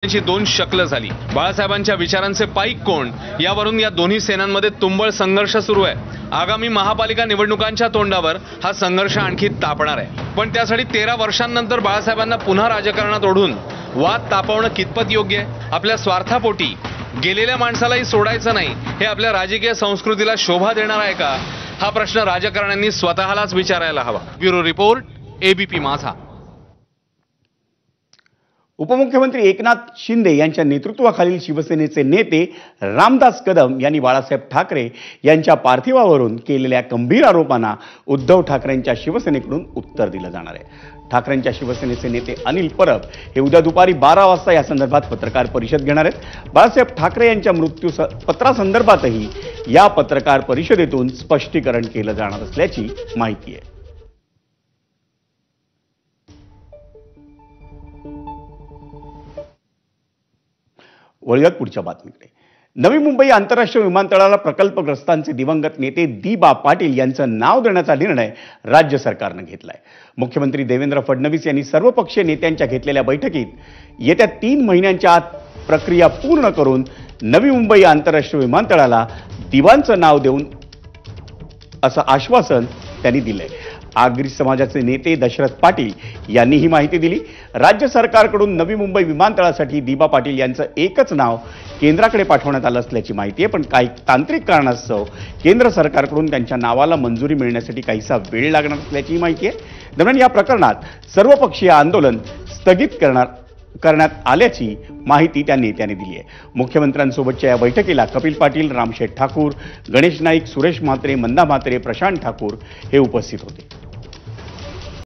ची दोन शक्ल झाली। बाळासाहेबांच्या विचारांचे पाईक कोण यावरून या दोन्ही सेनांमध्ये तुंबळ संघर्ष सुरू आहे। आगामी महापालिका निवडणुकांच्या तोंडावर हा संघर्ष आणखी तापणार आहे। पण त्यासाठी 13 वर्षांनंतर बाळासाहेबांना पुन्हा राजकारणात ओढून वाद तापवणं कितपत योग्य आहे? आपल्या स्वार्थापोटी गेलेल्या माणसालाही सोडायचं नाही हे आपल्या राजकीय संस्कृतीला शोभा देणार आहे का? हा प्रश्न राजकारण्यांनी स्वतःलाच विचारायला हवा। ब्युरो रिपोर्ट, एबीपी माझा। उपमुख्यमंत्री एकनाथ शिंदे यांच्या नेतृत्वाखालील शिवसेनेचे नेते रामदास कदम यांनी बाळासाहेब ठाकरे यांच्या पार्थिवावरून केलेल्या गंभीर आरोपांना उद्धव ठाकरेंच्या शिवसेनेकडून उत्तर दिलं जाणार आहे। ठाकरेंच्या शिवसेनेचे नेते अनिल परब हे उद्या दुपारी 12 वाजता या संदर्भात पत्रकार परिषद घेणार आहेत। बाळासाहेब ठाकरे यांच्या मृत्यू पत्रासंदर्भातही या पत्रकार परिषदेतून स्पष्टीकरण केलं जाणार असल्याची माहिती आहे। वळूयात पुढच्या बातमीकडे। नवी मुंबई आंतरराष्ट्रीय विमानतळाला प्रकल्पग्रस्तांचे दिवंगत नेते दी.बा. पाटील यांचं नाव देण्याचा निर्णय राज्य सरकारनं घेतलाय। मुख्यमंत्री देवेंद्र फडणवीस यांनी सर्वपक्षीय नेत्यांच्या घेतलेल्या बैठकीत येत्या 3 महिन्यांच्या आत प्रक्रिया पूर्ण करून नवी मुंबई आंतरराष्ट्रीय विमानतळाला दिवांचं नाव देऊन असं आश्वासन त्यांनी दिलंय। आगरी समाजाचे नेते दशरथ पाटील यांनी ही माहिती दिली। राज्य सरकारकडून नवी मुंबई विमानतळासाठी दी.बा. पाटील यांचं एकच नाव केंद्राकडे पाठवण्यात आलं असल्याची माहिती आहे, पण काही तांत्रिक कारणास्तव केंद्र सरकारकडून त्यांच्या नावाला मंजुरी मिळण्यासाठी काहीसा वेळ लागणार असल्याची माहिती आहे। दरम्यान या प्रकरणात सर्वपक्षीय आंदोलन स्थगित करण्यात आल्याची माहिती त्या नेत्याने दिली आहे। मुख्यमंत्र्यांसोबतच्या या बैठकीला कपिल पाटील, रामशेठ ठाकूर, गणेश नाईक, सुरेश म्हात्रे, मंदा म्हात्रे, प्रशांत ठाकूर हे उपस्थित होते।